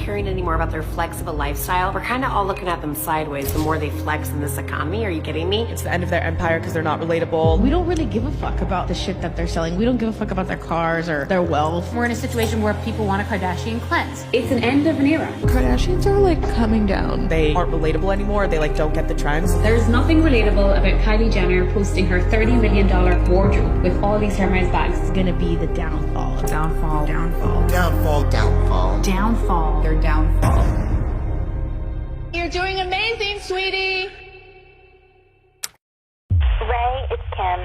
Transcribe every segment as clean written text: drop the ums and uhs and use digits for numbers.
caring anymore about their flex of a lifestyle. We're kind of all looking at them sideways the more they flex in this economy. Are you kidding me? It's the end of their empire because they're not relatable. We don't really give a fuck about the shit that they're selling. We don't give a fuck about their cars or their wealth. We're in a situation where people want a Kardashian cleanse. It's an end of an era. Kardashians are like coming down. They aren't relatable anymore. They like don't get the trends. There's nothing relatable about Kylie Jenner posting her $30 million wardrobe with all these Hermes bags. It's gonna be the downfall. Downfall. Downfall. Downfall. Downfall. Downfall. Their downfall. You're doing amazing, sweetie. Ray, it's Kim.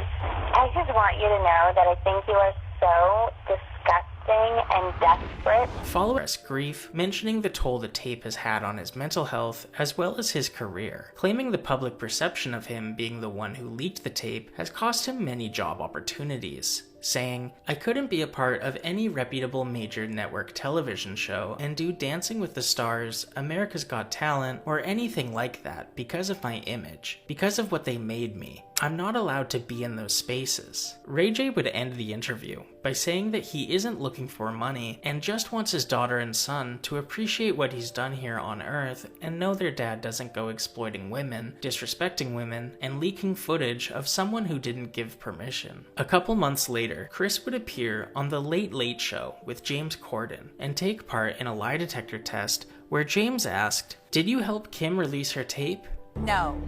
I just want you to know that I think you are so disgusting and desperate. Follow us grief, mentioning the toll the tape has had on his mental health as well as his career, claiming the public perception of him being the one who leaked the tape has cost him many job opportunities, saying, "I couldn't be a part of any reputable major network television show and do Dancing with the Stars, America's Got Talent, or anything like that because of my image, because of what they made me. I'm not allowed to be in those spaces." Ray J would end the interview by saying that he isn't looking for money and just wants his daughter and son to appreciate what he's done here on Earth and know their dad doesn't go exploiting women, disrespecting women, and leaking footage of someone who didn't give permission. A couple months later, Chris would appear on The Late Late Show with James Corden and take part in a lie detector test where James asked, "Did you help Kim release her tape?" No.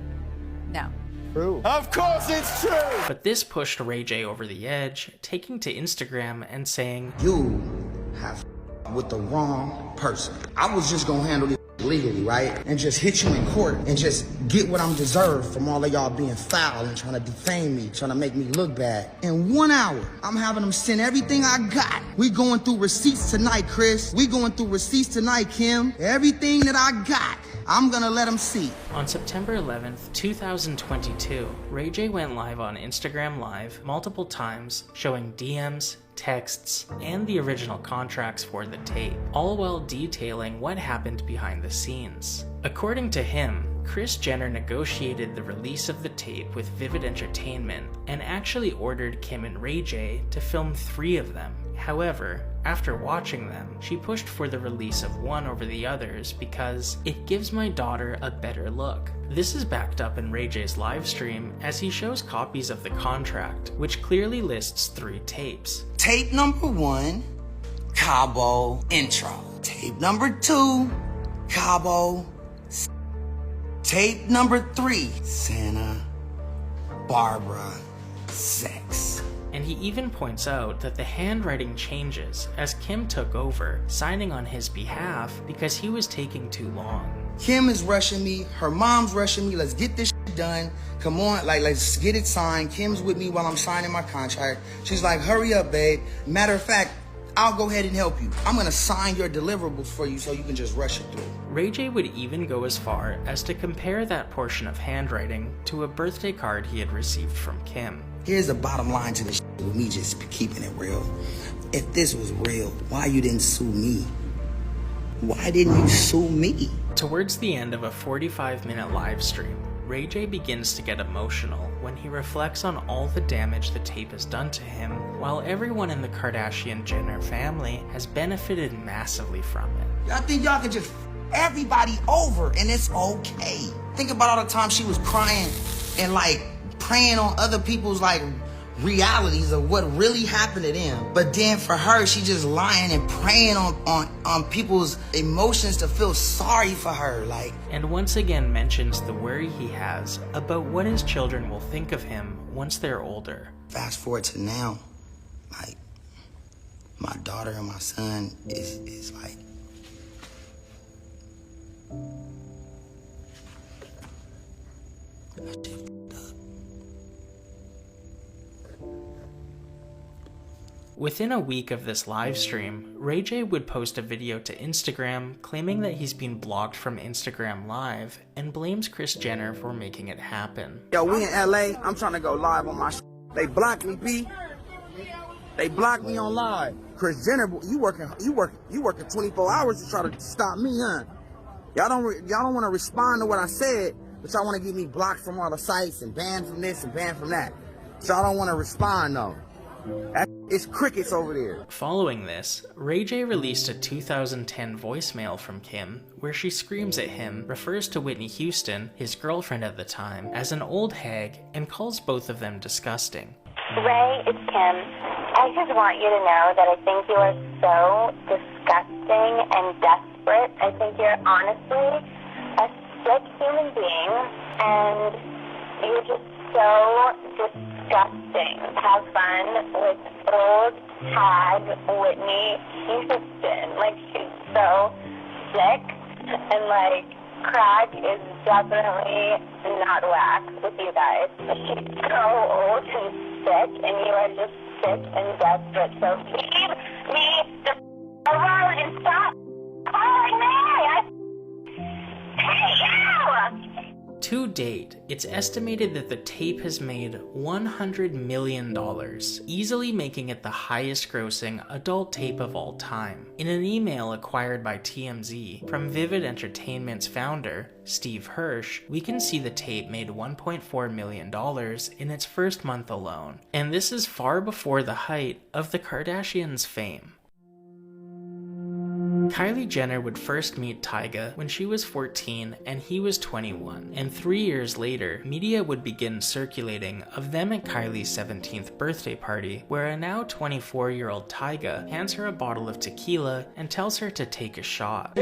True. Of course it's true! But this pushed Ray J over the edge, taking to Instagram and saying, You have with the wrong person. I was just gonna handle it legally, right? And just hit you in court and just get what I'm deserved from all of y'all being foul and trying to defame me, trying to make me look bad. In 1 hour, I'm having them send everything I got. We going through receipts tonight, Chris. We going through receipts tonight, Kim. Everything that I got, I'm gonna let them see. On September 11th, 2022, Ray J went live on Instagram Live multiple times, showing DMs, texts, and the original contracts for the tape, all while detailing what happened behind the scenes. According to him, Kris Jenner negotiated the release of the tape with Vivid Entertainment and actually ordered Kim and Ray J to film 3 of them. However, after watching them, she pushed for the release of one over the others because it gives my daughter a better look. This is backed up in Ray J's livestream as he shows copies of the contract, which clearly lists 3 tapes. Tape number 1, Cabo intro. Tape number 2, Cabo. Tape number 3, Santa Barbara sex. And he even points out that the handwriting changes as Kim took over, signing on his behalf because he was taking too long. Kim is rushing me, her mom's rushing me, let's get this shit done. Come on, let's get it signed. Kim's with me while I'm signing my contract. She's like, hurry up, babe. Matter of fact, I'll go ahead and help you. I'm gonna sign your deliverables for you so you can just rush it through. Ray J would even go as far as to compare that portion of handwriting to a birthday card he had received from Kim. Here's the bottom line to this shit with me just keeping it real. If this was real, why you didn't sue me? Why didn't you sue me? Towards the end of a 45-minute live stream, Ray J begins to get emotional when he reflects on all the damage the tape has done to him, while everyone in the Kardashian-Jenner family has benefited massively from it. I think y'all can just everybody over and it's okay. Think about all the time she was crying and preying on other people's realities of what really happened to them. But then for her, she just lying and preying on people's emotions to feel sorry for her. And once again mentions the worry he has about what his children will think of him once they're older. Fast forward to now, my daughter and my son is Within a week of this live stream, Ray J would post a video to Instagram claiming that he's been blocked from Instagram Live and blames Kris Jenner for making it happen. Yo, we in LA. I'm trying to go live on my They blocked me, B. They blocked me on live. Kris Jenner, you working 24 hours to try to stop me, huh? Y'all don't want to respond to what I said, but y'all want to get me blocked from all the sites and banned from this and banned from that. So I don't want to respond though. That's It's crickets over there. Following this, Ray J released a 2010 voicemail from Kim where she screams at him, refers to Whitney Houston, his girlfriend at the time, as an old hag and calls both of them disgusting. Ray, it's Kim. I just want you to know that I think you are so disgusting and desperate. I think you're honestly a sick human being, and you're just so disgusting. Have fun with old hag Whitney Houston. Like, she's so sick, and like, crack is definitely not whack with you guys. She's so old and sick, and you are just sick and desperate. So leave me the alone and stop calling me. Hey, you! To date, it's estimated that the tape has made $100 million, easily making it the highest grossing adult tape of all time. In an email acquired by TMZ from Vivid Entertainment's founder, Steve Hirsch, we can see the tape made $1.4 million in its first month alone. And this is far before the height of the Kardashians' fame. Kylie Jenner would first meet Tyga when she was 14 and he was 21, and 3 years later, media would begin circulating of them at Kylie's 17th birthday party, where a now 24-year-old Tyga hands her a bottle of tequila and tells her to take a shot.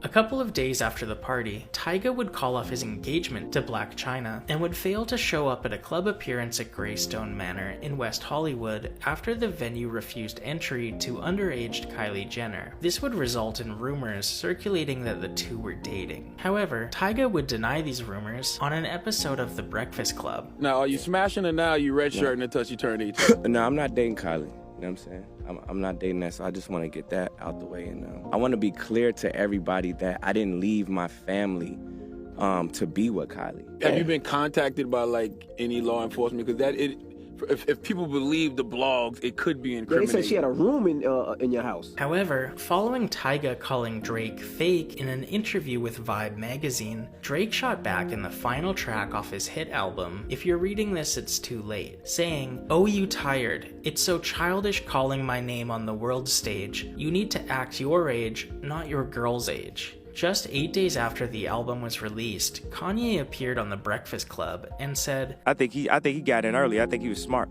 A couple of days after the party, Tyga would call off his engagement to Blac Chyna and would fail to show up at a club appearance at Greystone Manor in West Hollywood after the venue refused entry to underage Kylie Jenner. This would result in rumors circulating that the two were dating. However, Tyga would deny these rumors on an episode of The Breakfast Club. Now, are you smashing or now are you redshirting until you turn 18? No, I'm not dating Kylie. You know what I'm saying? I'm not dating that, so I just want to get that out the way. And I want to be clear to everybody that I didn't leave my family to be with Kylie. Have you been contacted by like any law enforcement? Because if people believe the blogs, it could be incriminating. They said she had a room in your house. However, following Tyga calling Drake fake in an interview with Vibe magazine, Drake shot back in the final track off his hit album, If You're Reading This It's Too Late, saying, "Oh, you tired. It's so childish calling my name on the world stage. You need to act your age, not your girl's age." Just 8 days after the album was released, Kanye appeared on The Breakfast Club and said, I think he got in early. I think he was smart.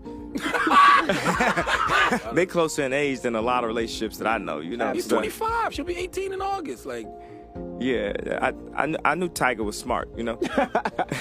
They closer in age than a lot of relationships that I know, you know. He's 25. She'll be 18 in August. Like, yeah, I knew Tyga was smart, you know.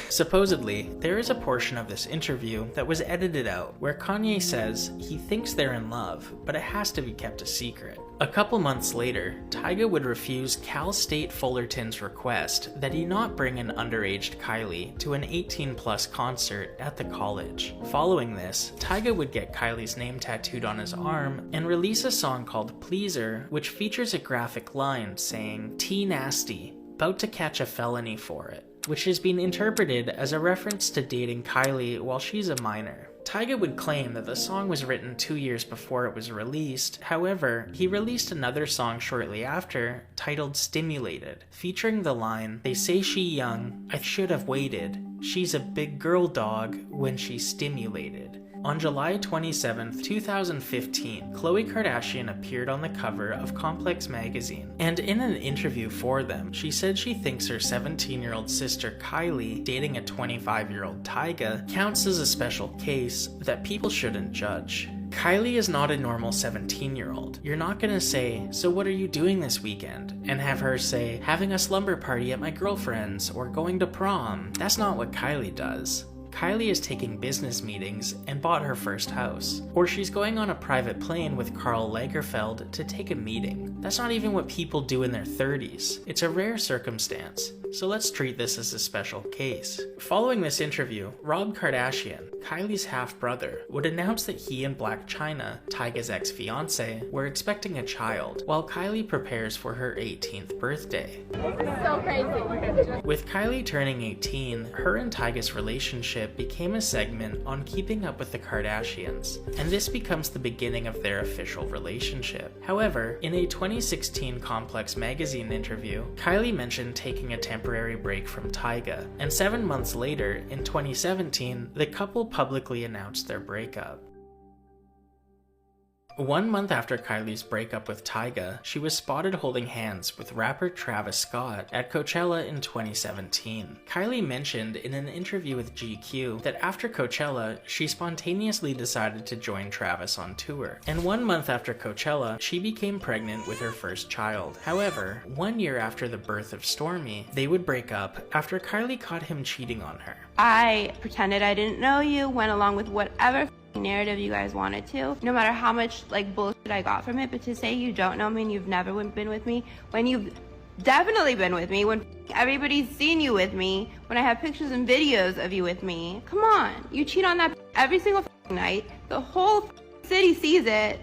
Supposedly, there is a portion of this interview that was edited out where Kanye says he thinks they're in love, but it has to be kept a secret. A couple months later, Tyga would refuse Cal State Fullerton's request that he not bring an underaged Kylie to an 18-plus concert at the college. Following this, Tyga would get Kylie's name tattooed on his arm and release a song called Pleaser, which features a graphic line saying, "T Nasty, about to catch a felony for it," which has been interpreted as a reference to dating Kylie while she's a minor. Tyga would claim that the song was written 2 years before it was released. However, he released another song shortly after, titled Stimulated, featuring the line, "They say she young, I should have waited. She's a big girl dog when she's stimulated." On July 27, 2015, Khloe Kardashian appeared on the cover of Complex magazine, and in an interview for them, she said she thinks her 17-year-old sister Kylie dating a 25-year-old Tyga counts as a special case that people shouldn't judge. Kylie is not a normal 17-year-old. You're not gonna say, "So what are you doing this weekend?" and have her say, "Having a slumber party at my girlfriend's," or "going to prom." That's not what Kylie does. Kylie is taking business meetings and bought her first house. Or she's going on a private plane with Karl Lagerfeld to take a meeting. That's not even what people do in their 30s. It's a rare circumstance. So let's treat this as a special case. Following this interview, Rob Kardashian, Kylie's half-brother, would announce that he and Blac Chyna, Tyga's ex-fiancé, were expecting a child, while Kylie prepares for her 18th birthday. So crazy. With Kylie turning 18, her and Tyga's relationship became a segment on Keeping Up with the Kardashians, and this becomes the beginning of their official relationship. However, in a 2016 Complex magazine interview, Kylie mentioned taking a temporary break from Tyga, and 7 months later, in 2017, the couple publicly announced their breakup. 1 month after Kylie's breakup with Tyga, she was spotted holding hands with rapper Travis Scott at Coachella in 2017. Kylie mentioned in an interview with GQ that after Coachella, she spontaneously decided to join Travis on tour. And 1 month after Coachella, she became pregnant with her first child. However, 1 year after the birth of Stormi, they would break up after Kylie caught him cheating on her. I pretended I didn't know you, went along with whatever narrative you guys wanted to, no matter how much like bullshit I got from it. But to say you don't know me and you've never been with me, when you've definitely been with me, when everybody's seen you with me, when I have pictures and videos of you with me, come on, you cheat on that every single night, the whole city sees it.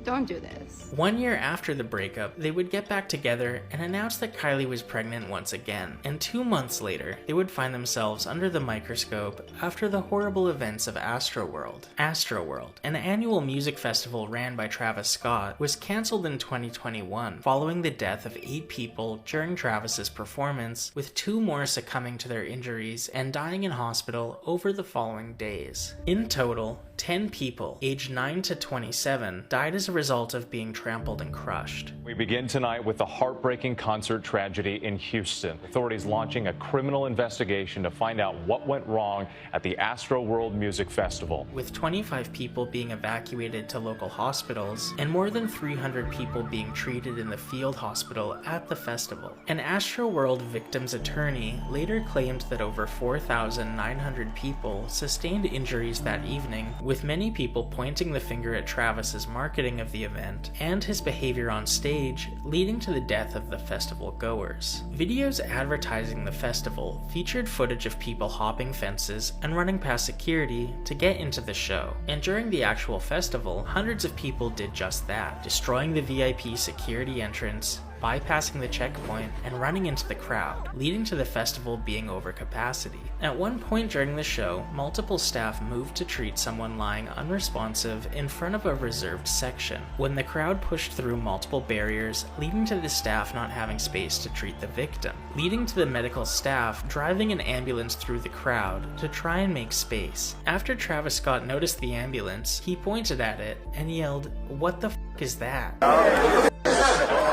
Don't do this. 1 year after the breakup, they would get back together and announce that Kylie was pregnant once again. And 2 months later, they would find themselves under the microscope after the horrible events of Astroworld. Astroworld, an annual music festival ran by Travis Scott, was cancelled in 2021 following the death of 8 people during Travis's performance, with 2 more succumbing to their injuries and dying in hospital over the following days. In total, 10 people, aged 9 to 27, died as a result of being trampled and crushed. We begin tonight with the heartbreaking concert tragedy in Houston. Authorities launching a criminal investigation to find out what went wrong at the Astroworld Music Festival. With 25 people being evacuated to local hospitals and more than 300 people being treated in the field hospital at the festival. An Astroworld victim's attorney later claimed that over 4,900 people sustained injuries that evening, with many people pointing the finger at Travis's marketing of the event and his behavior on stage, leading to the death of the festival goers. Videos advertising the festival featured footage of people hopping fences and running past security to get into the show. And during the actual festival, hundreds of people did just that, destroying the VIP security entrance, bypassing the checkpoint, and running into the crowd, leading to the festival being over capacity. At one point during the show, multiple staff moved to treat someone lying unresponsive in front of a reserved section, when the crowd pushed through multiple barriers, leading to the staff not having space to treat the victim, leading to the medical staff driving an ambulance through the crowd to try and make space. After Travis Scott noticed the ambulance, he pointed at it and yelled, "What the f*** is that?"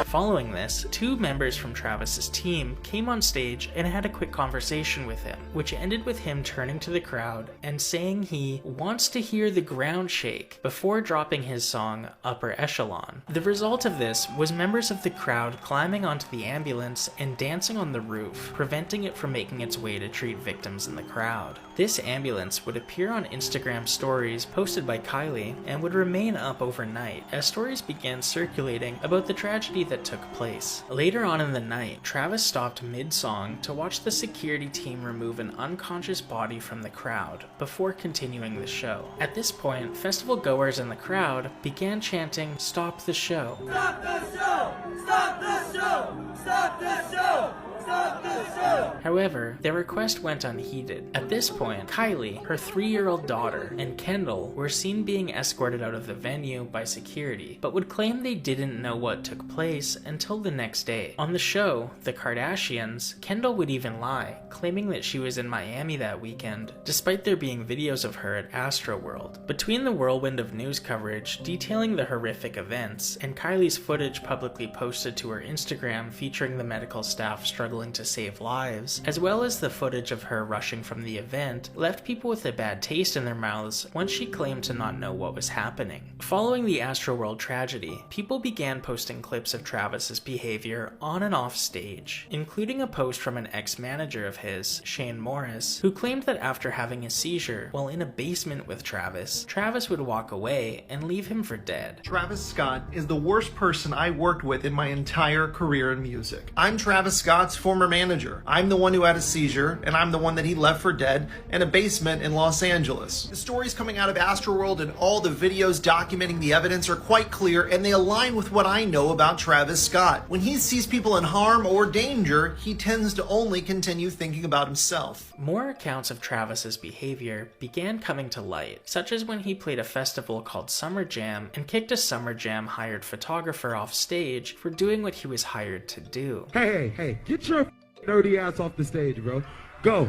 Following this, 2 members from Travis's team came on stage and had a quick conversation with him, which ended with him turning to the crowd and saying he wants to hear the ground shake before dropping his song Upper Echelon. The result of this was members of the crowd climbing onto the ambulance and dancing on the roof, preventing it from making its way to treat victims in the crowd. This ambulance would appear on Instagram stories posted by Kylie and would remain up overnight as stories began circulating about the tragedy that took place. Later on in the night, Travis stopped mid-song to watch the security team remove an unconscious body from the crowd before continuing the show. At this point, festival goers in the crowd began chanting, "Stop the show! Stop the show! Stop the show! Stop the show! Stop the show!" However, their request went unheeded. At this point, Kylie, her 3-year-old daughter, and Kendall were seen being escorted out of the venue by security, but would claim they didn't know what took place until the next day. On the show, The Kardashians, Kendall would even lie, claiming that she was in Miami that weekend, despite there being videos of her at Astroworld. Between the whirlwind of news coverage detailing the horrific events, and Kylie's footage publicly posted to her Instagram featuring the medical staff struggling to save lives, as well as the footage of her rushing from the event, left people with a bad taste in their mouths once she claimed to not know what was happening. Following the Astroworld tragedy, people began posting clips of Travis's behavior on and off stage, including a post from an ex-manager of his, Shane Morris, who claimed that after having a seizure while in a basement with Travis, Travis would walk away and leave him for dead. Travis Scott is the worst person I worked with in my entire career in music. I'm Travis Scott's former manager. I'm the one who had a seizure, and I'm the one that he left for dead in a basement in Los Angeles. The stories coming out of Astroworld and all the videos documenting the evidence are quite clear, and they align with what I know about Travis Scott. When he sees people in harm or danger, he tends to only continue thinking about himself. More accounts of Travis's behavior began coming to light, such as when he played a festival called Summer Jam and kicked a Summer Jam hired photographer off stage for doing what he was hired to do. Hey, get your dirty ass off the stage, bro. Go.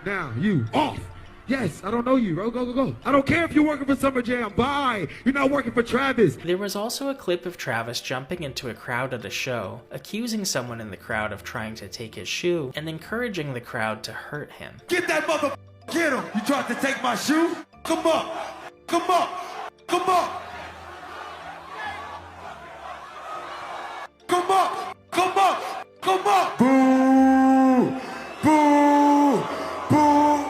Now, you off. Yes, I don't know you, bro. Go. I don't care if you're working for Summer Jam. Bye. You're not working for Travis. There was also a clip of Travis jumping into a crowd at a show, accusing someone in the crowd of trying to take his shoe, and encouraging the crowd to hurt him. Get that mother. Get him. You tried to take my shoe? Come up. Come up. Come up. Come up. Come up. Come up. Boo. Boo. Boo.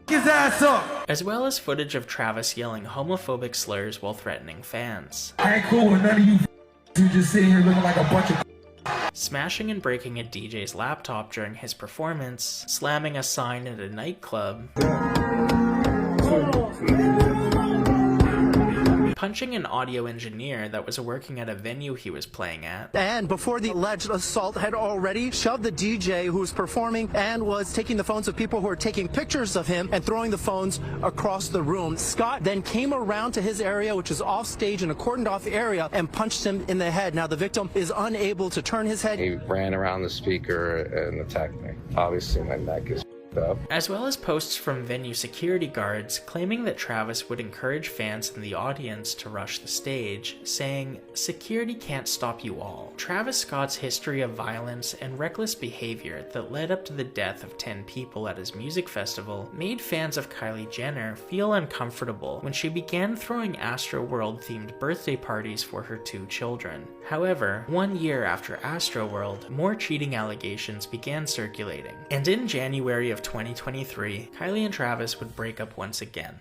His ass up. As well as footage of Travis yelling homophobic slurs while threatening fans. I ain't cool with none of you who just sitting here looking like a bunch of smashing and breaking a DJ's laptop during his performance, slamming a sign at a nightclub, punching an audio engineer that was working at a venue he was playing at. And before the alleged assault had already shoved the DJ who was performing and was taking the phones of people who were taking pictures of him and throwing the phones across the room. Scott then came around to his area, which is off stage in a cordoned off area, and punched him in the head. Now the victim is unable to turn his head. He ran around the speaker and attacked me. Obviously my neck is up. As well as posts from venue security guards claiming that Travis would encourage fans in the audience to rush the stage, saying, "Security can't stop you all." Travis Scott's history of violence and reckless behavior that led up to the death of 10 people at his music festival made fans of Kylie Jenner feel uncomfortable when she began throwing Astroworld themed birthday parties for her 2 children. However, 1 year after Astroworld, more cheating allegations began circulating, and in January of 2023, Kylie and Travis would break up once again.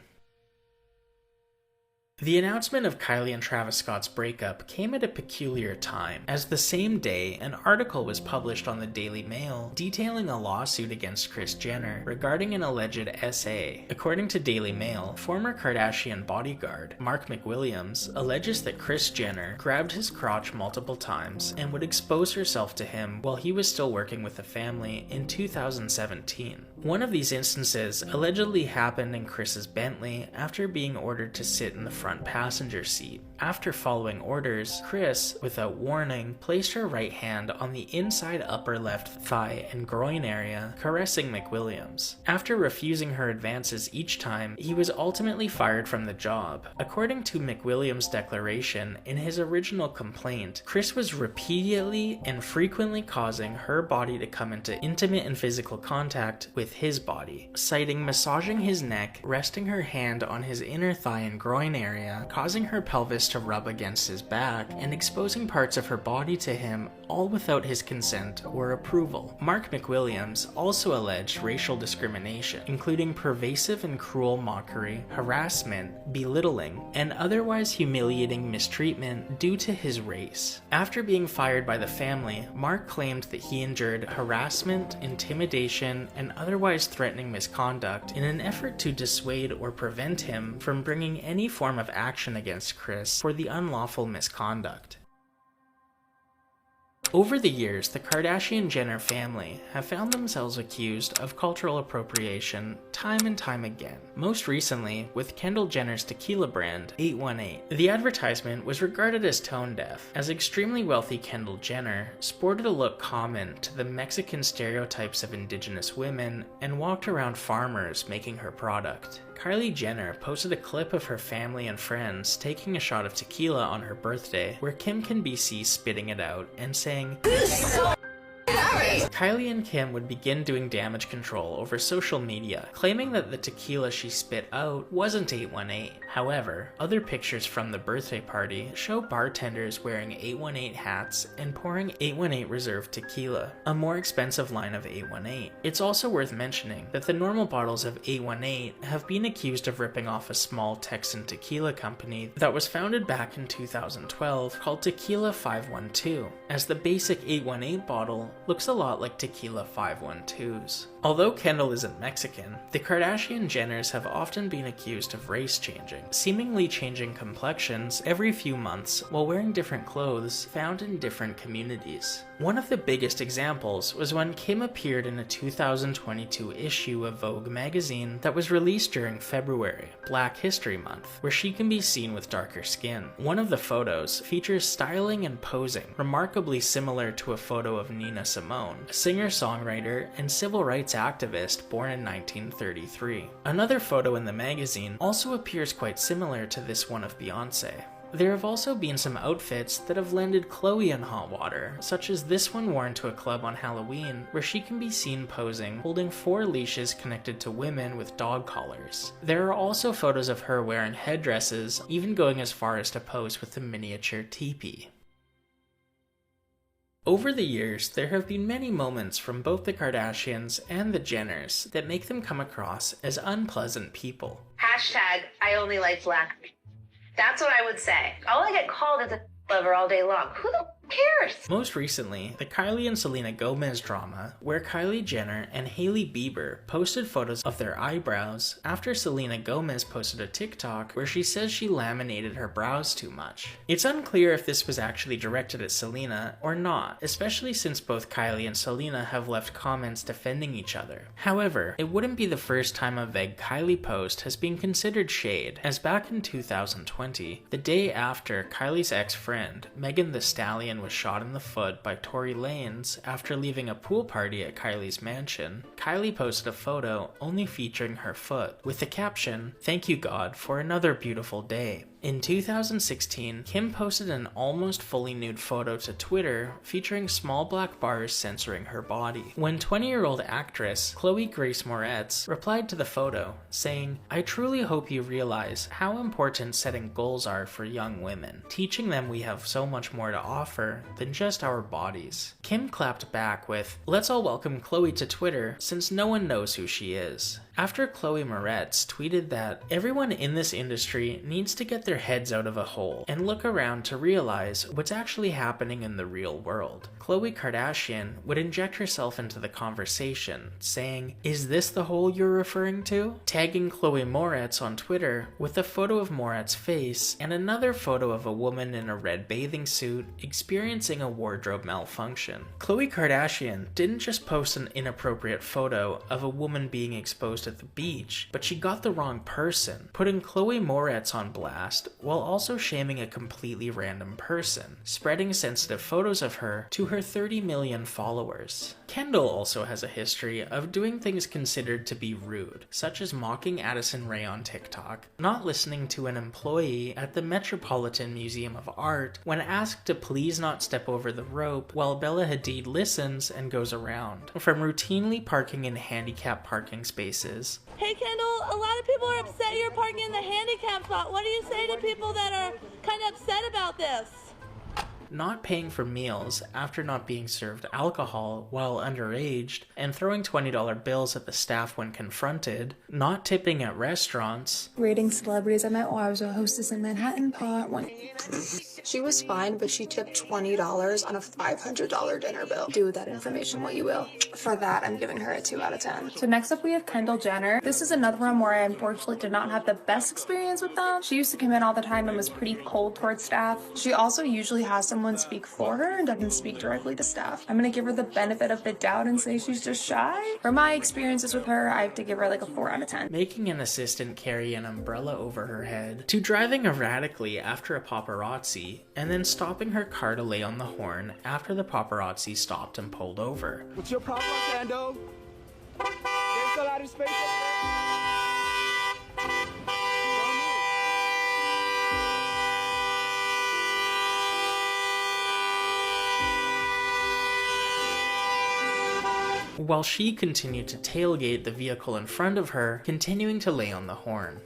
The announcement of Kylie and Travis Scott's breakup came at a peculiar time, as the same day an article was published on the Daily Mail detailing a lawsuit against Kris Jenner regarding an alleged SA. According to Daily Mail, former Kardashian bodyguard Mark McWilliams alleges that Kris Jenner grabbed his crotch multiple times and would expose herself to him while he was still working with the family in 2017. One of these instances allegedly happened in Kris's Bentley after being ordered to sit in the front passenger seat. After following orders, Kris, without warning, placed her right hand on the inside upper left thigh and groin area, caressing McWilliams. After refusing her advances each time, he was ultimately fired from the job. According to McWilliams' declaration, in his original complaint, Kris was repeatedly and frequently causing her body to come into intimate and physical contact with his body, citing massaging his neck, resting her hand on his inner thigh and groin area, causing her pelvis to rub against his back, and exposing parts of her body to him, all without his consent or approval. Mark McWilliams also alleged racial discrimination, including pervasive and cruel mockery, harassment, belittling, and otherwise humiliating mistreatment due to his race. After being fired by the family, Mark claimed that he endured harassment, intimidation, and otherwise threatening misconduct in an effort to dissuade or prevent him from bringing any form of action against Kris for the unlawful misconduct. Over the years, the Kardashian-Jenner family have found themselves accused of cultural appropriation time and time again. Most recently, with Kendall Jenner's tequila brand, 818. The advertisement was regarded as tone-deaf, as extremely wealthy Kendall Jenner sported a look common to the Mexican stereotypes of indigenous women and walked around farmers making her product. Kylie Jenner posted a clip of her family and friends taking a shot of tequila on her birthday, where Kim can be seen spitting it out and saying, Kylie and Kim would begin doing damage control over social media, claiming that the tequila she spit out wasn't 818. However, other pictures from the birthday party show bartenders wearing 818 hats and pouring 818 Reserve tequila, a more expensive line of 818. It's also worth mentioning that the normal bottles of 818 have been accused of ripping off a small Texan tequila company that was founded back in 2012 called Tequila 512, as the basic 818 bottle looks a lot like Tequila 512's. Although Kendall isn't Mexican, the Kardashian-Jenners have often been accused of race changing, seemingly changing complexions every few months while wearing different clothes found in different communities. One of the biggest examples was when Kim appeared in a 2022 issue of Vogue magazine that was released during February, Black History Month, where she can be seen with darker skin. One of the photos features styling and posing remarkably similar to a photo of Nina Simone, a singer-songwriter and civil rights rights activist born in 1933. Another photo in the magazine also appears quite similar to this one of Beyoncé. There have also been some outfits that have landed Khloe in hot water, such as this one worn to a club on Halloween, where she can be seen posing, holding 4 leashes connected to women with dog collars. There are also photos of her wearing headdresses, even going as far as to pose with a miniature teepee. Over the years, there have been many moments from both the Kardashians and the Jenners that make them come across as unpleasant people. Hashtag, I only like black. That's what I would say. All I get called is a lover all day long. Who the cares? Most recently, the Kylie and Selena Gomez drama, where Kylie Jenner and Hailey Bieber posted photos of their eyebrows after Selena Gomez posted a TikTok where she says she laminated her brows too much. It's unclear if this was actually directed at Selena or not, especially since both Kylie and Selena have left comments defending each other. However, it wouldn't be the first time a vague Kylie post has been considered shade, as back in 2020, the day after Kylie's ex-friend, Megan Thee Stallion, was shot in the foot by Tory Lanez after leaving a pool party at Kylie's mansion, Kylie posted a photo only featuring her foot, with the caption, "Thank you God for another beautiful day." In 2016, Kim posted an almost fully nude photo to Twitter featuring small black bars censoring her body. When 20-year-old actress Chloe Grace Moretz replied to the photo, saying, "I truly hope you realize how important setting goals are for young women, teaching them we have so much more to offer than just our bodies." Kim clapped back with, "Let's all welcome Chloe to Twitter since no one knows who she is." After Chloe Moretz tweeted that everyone in this industry needs to get their heads out of a hole and look around to realize what's actually happening in the real world, Khloe Kardashian would inject herself into the conversation, saying, "Is this the hole you're referring to?" tagging Chloe Moretz on Twitter with a photo of Moretz's face and another photo of a woman in a red bathing suit experiencing a wardrobe malfunction. Khloe Kardashian didn't just post an inappropriate photo of a woman being exposed at the beach, but she got the wrong person, putting Chloe Moretz on blast while also shaming a completely random person, spreading sensitive photos of her to her 30 million followers. Kendall also has a history of doing things considered to be rude, such as mocking Addison Rae on TikTok, not listening to an employee at the Metropolitan Museum of Art when asked to please not step over the rope while Bella Hadid listens and goes around, from routinely parking in handicapped parking spaces. Hey Kendall, a lot of people are upset you're parking in the handicap spot. What do you say to people that are kind of upset about this? Not paying for meals after not being served alcohol while underaged, and throwing $20 bills at the staff when confronted, not tipping at restaurants, rating celebrities I met while I was a hostess in Manhattan. She was fine, but she tipped $20 on a $500 dinner bill. Do with that information what you will. For that, I'm giving her a 2 out of 10. So next up we have Kendall Jenner. This is another one where I unfortunately did not have the best experience with them. She used to come in all the time and was pretty cold towards staff. She also usually has someone speak for her and doesn't speak directly to staff. I'm gonna give her the benefit of the doubt and say she's just shy. For my experiences with her, I have to give her like a 4 out of 10. Making an assistant carry an umbrella over her head, to driving erratically after a paparazzi, and then stopping her car to lay on the horn after the paparazzi stopped and pulled over. What's your problem, Kendall? There's a lot of space over there. While she continued to tailgate the vehicle in front of her, continuing to lay on the horn.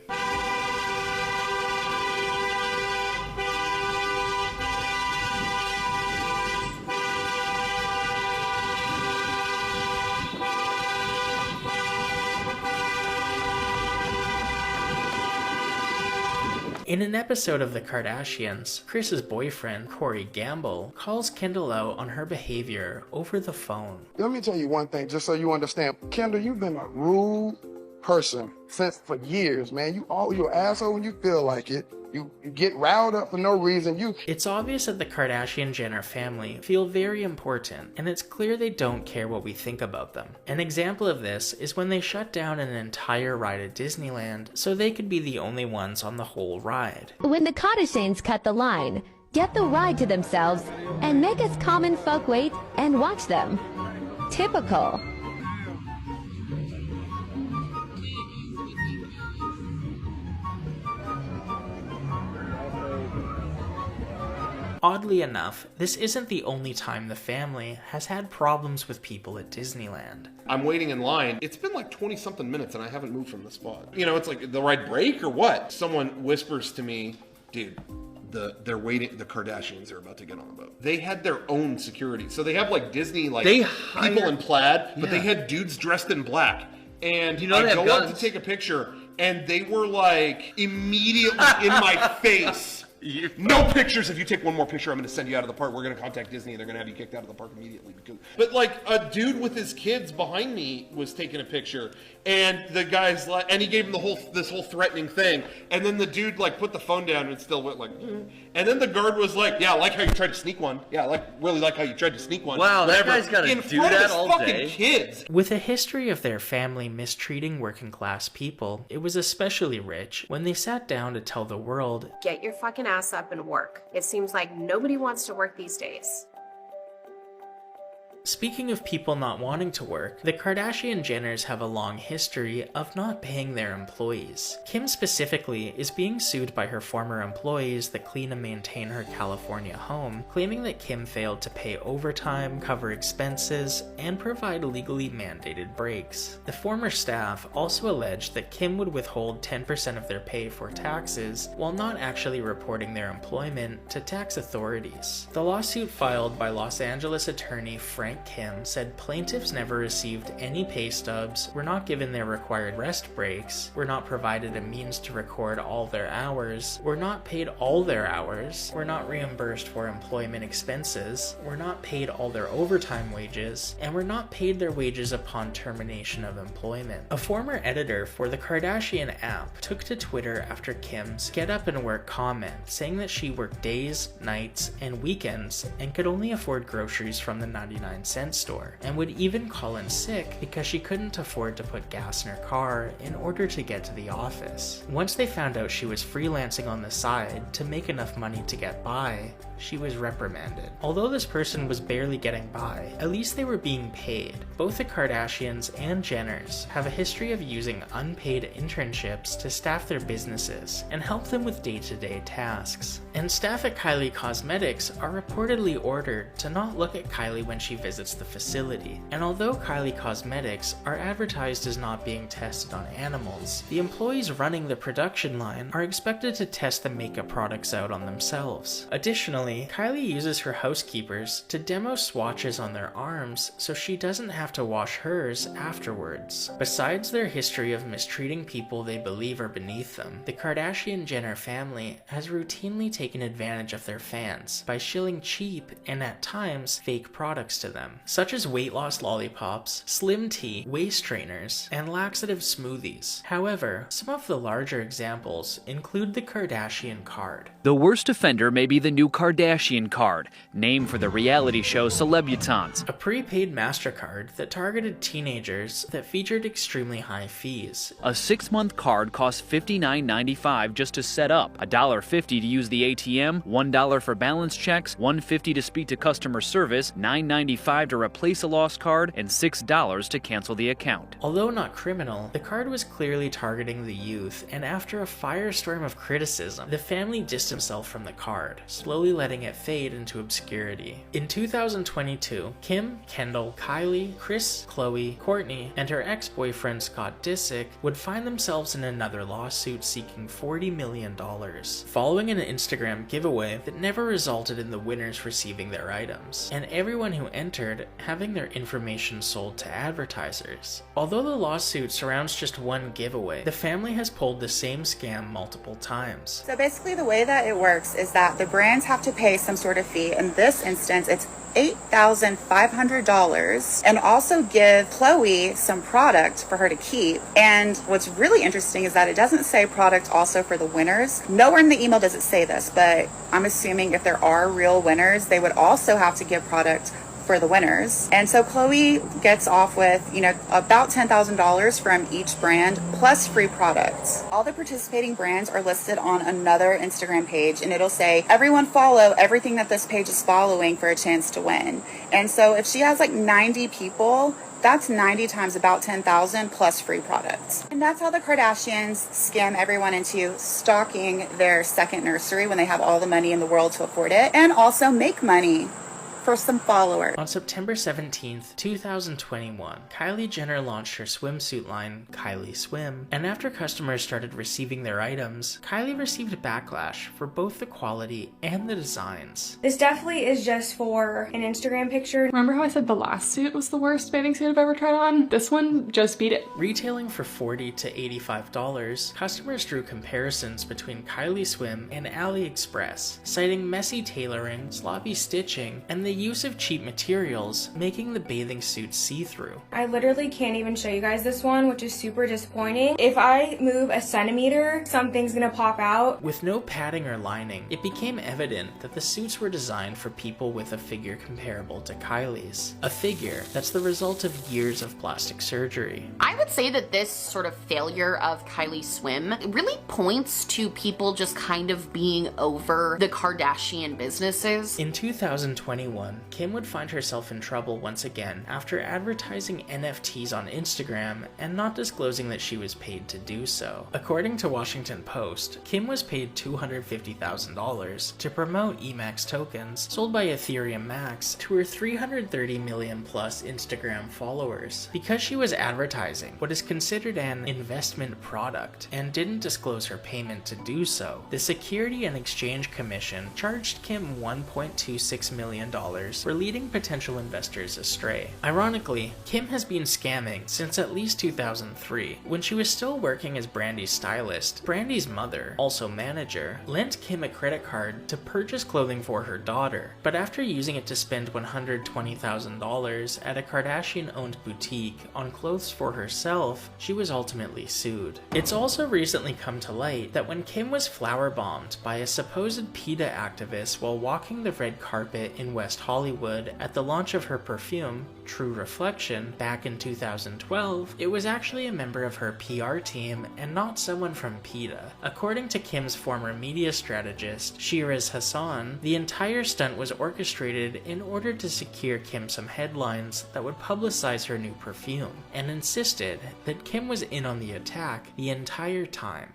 In an episode of The Kardashians, Kris's boyfriend, Corey Gamble, calls Kendall out on her behavior over the phone. Let me tell you one thing, just so you understand. Kendall, you've been a rude person for years, man. You're an asshole when you feel like it. You get riled up for no reason. It's obvious that the Kardashian-Jenner family feel very important, and it's clear they don't care what we think about them. An example of this is when they shut down an entire ride at Disneyland so they could be the only ones on the whole ride. When the Kardashians cut the line, get the ride to themselves, and make us common folk wait and watch them. Typical. Oddly enough, this isn't the only time the family has had problems with people at Disneyland. I'm waiting in line. It's been like 20-something minutes and I haven't moved from the spot. You know, it's like the right break or what? Someone whispers to me, dude, they're waiting. The Kardashians are about to get on the boat. They had their own security. So they have like Disney, like people in plaid, but they had dudes dressed in black. And you know I go up to take a picture and they were like immediately in my face. No pictures. If you take one more picture, I'm going to send you out of the park. We're going to contact Disney and they're going to have you kicked out of the park immediately. But like a dude with his kids behind me was taking a picture and the guy's like, and he gave him this whole threatening thing. And then the dude like put the phone down and still went like, and then the guard was like, yeah, I like how you tried to sneak one. Yeah, really like how you tried to sneak one. Wow, whatever. That guy's got to do that all day. Kids. With a history of their family mistreating working class people, it was especially rich when they sat down to tell the world, get your fucking ass up and work. It seems like nobody wants to work these days. Speaking of people not wanting to work, the Kardashian Jenners have a long history of not paying their employees. Kim specifically is being sued by her former employees that clean and maintain her California home, claiming that Kim failed to pay overtime, cover expenses, and provide legally mandated breaks. The former staff also alleged that Kim would withhold 10% of their pay for taxes while not actually reporting their employment to tax authorities. The lawsuit filed by Los Angeles attorney Frank Kim said plaintiffs never received any pay stubs, were not given their required rest breaks, were not provided a means to record all their hours, were not paid all their hours, were not reimbursed for employment expenses, were not paid all their overtime wages, and were not paid their wages upon termination of employment. A former editor for the Kardashian app took to Twitter after Kim's get up and work comment, saying that she worked days, nights, and weekends and could only afford groceries from the 99-cent store, and would even call in sick because she couldn't afford to put gas in her car in order to get to the office. Once they found out she was freelancing on the side to make enough money to get by, she was reprimanded. Although this person was barely getting by, at least they were being paid. Both the Kardashians and Jenners have a history of using unpaid internships to staff their businesses and help them with day-to-day tasks. And staff at Kylie Cosmetics are reportedly ordered to not look at Kylie when she visits the facility. And although Kylie Cosmetics are advertised as not being tested on animals, the employees running the production line are expected to test the makeup products out on themselves. Additionally, Kylie uses her housekeepers to demo swatches on their arms so she doesn't have to wash hers afterwards. Besides their history of mistreating people they believe are beneath them, the Kardashian Jenner family has routinely taken advantage of their fans by shilling cheap and at times fake products to them, such as weight loss lollipops, slim tea, waist trainers, and laxative smoothies. However, some of the larger examples include the Kardashian card. The worst offender may be the new Kardashian card, named for the reality show Celebutants. A prepaid MasterCard that targeted teenagers that featured extremely high fees. A 6-month card costs $59.95 just to set up, $1.50 to use the ATM, $1 for balance checks, $1.50 to speak to customer service, $9.95 to replace a lost card, and $6 to cancel the account. Although not criminal, the card was clearly targeting the youth, and after a firestorm of criticism, the family distanced themselves from the card, slowly letting it fade into obscurity. In 2022, Kim, Kendall, Kylie, Kris, Khloe, Kourtney, and her ex-boyfriend Scott Disick would find themselves in another lawsuit seeking $40 million, following an Instagram giveaway that never resulted in the winners receiving their items, and everyone who entered having their information sold to advertisers. Although the lawsuit surrounds just one giveaway, the family has pulled the same scam multiple times. So basically the way that it works is that the brands have to pay some sort of fee. In this instance, it's $8,500, and also give Khloe some product for her to keep. And what's really interesting is that it doesn't say product also for the winners. Nowhere in the email does it say this, but I'm assuming if there are real winners, they would also have to give product for the winners. And so Khloe gets off with, about $10,000 from each brand plus free products. All the participating brands are listed on another Instagram page, and it'll say, everyone follow everything that this page is following for a chance to win. And so if she has like 90 people That's 90 times about 10,000 plus free products. And that's how the Kardashians scam everyone into stocking their second nursery when they have all the money in the world to afford it, and also make money for some followers. On September 17th, 2021, Kylie Jenner launched her swimsuit line, Kylie Swim, and after customers started receiving their items, Kylie received a backlash for both the quality and the designs. This definitely is just for an Instagram picture. Remember how I said the last suit was the worst bathing suit I've ever tried on? This one just beat it. Retailing for $40 to $85, customers drew comparisons between Kylie Swim and AliExpress, citing messy tailoring, sloppy stitching, and the use of cheap materials, making the bathing suit see-through. I literally can't even show you guys this one, which is super disappointing. If I move a centimeter, something's gonna pop out. With no padding or lining, it became evident that the suits were designed for people with a figure comparable to Kylie's. A figure that's the result of years of plastic surgery. I would say that this sort of failure of Kylie Swim really points to people just kind of being over the Kardashian businesses. In 2021, Kim would find herself in trouble once again after advertising NFTs on Instagram and not disclosing that she was paid to do so. According to Washington Post, Kim was paid $250,000 to promote Emax tokens sold by Ethereum Max to her 330 million plus Instagram followers because she was advertising what is considered an investment product and didn't disclose her payment to do so. The Security and Exchange Commission charged Kim $1.26 million for leading potential investors astray. Ironically, Kim has been scamming since at least 2003. When she was still working as Brandy's stylist, Brandy's mother, also manager, lent Kim a credit card to purchase clothing for her daughter, but after using it to spend $120,000 at a Kardashian-owned boutique on clothes for herself, she was ultimately sued. It's also recently come to light that when Kim was flower-bombed by a supposed PETA activist while walking the red carpet in West Hollywood at the launch of her perfume, True Reflection, back in 2012, it was actually a member of her PR team and not someone from PETA. According to Kim's former media strategist, Shiraz Hassan, the entire stunt was orchestrated in order to secure Kim some headlines that would publicize her new perfume, and insisted that Kim was in on the attack the entire time.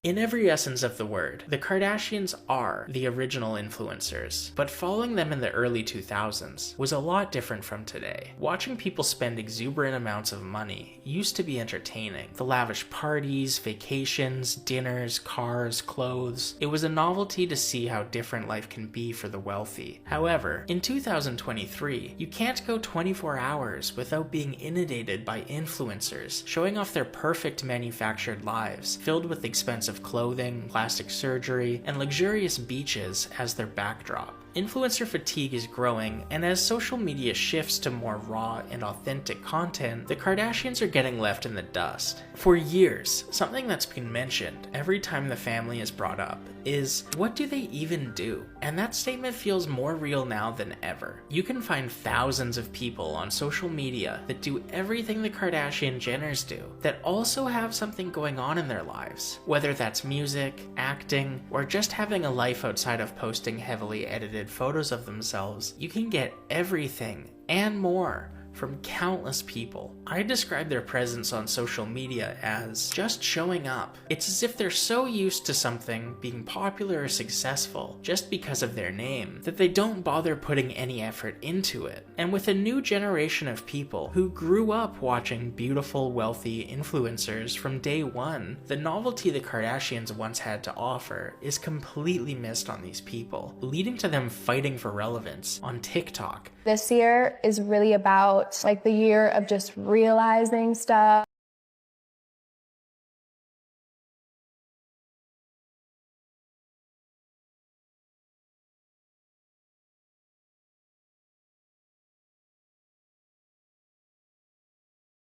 In every essence of the word, the Kardashians are the original influencers, but following them in the early 2000s was a lot different from today. Watching people spend exuberant amounts of money used to be entertaining. The lavish parties, vacations, dinners, cars, clothes. It was a novelty to see how different life can be for the wealthy. However, in 2023, you can't go 24 hours without being inundated by influencers showing off their perfect manufactured lives, filled with expensive clothing, plastic surgery, and luxurious beaches as their backdrop. Influencer fatigue is growing, and as social media shifts to more raw and authentic content, the Kardashians are getting left in the dust. For years, something that's been mentioned every time the family is brought up is, what do they even do? And that statement feels more real now than ever. You can find thousands of people on social media that do everything the Kardashian Jenners do, that also have something going on in their lives. Whether that's music, acting, or just having a life outside of posting heavily edited photos of themselves, you can get everything and more from countless people. I describe their presence on social media as just showing up. It's as if they're so used to something being popular or successful just because of their name that they don't bother putting any effort into it. And with a new generation of people who grew up watching beautiful, wealthy influencers from day one, the novelty the Kardashians once had to offer is completely missed on these people, leading to them fighting for relevance on TikTok. This year is really about like the year of just realizing stuff.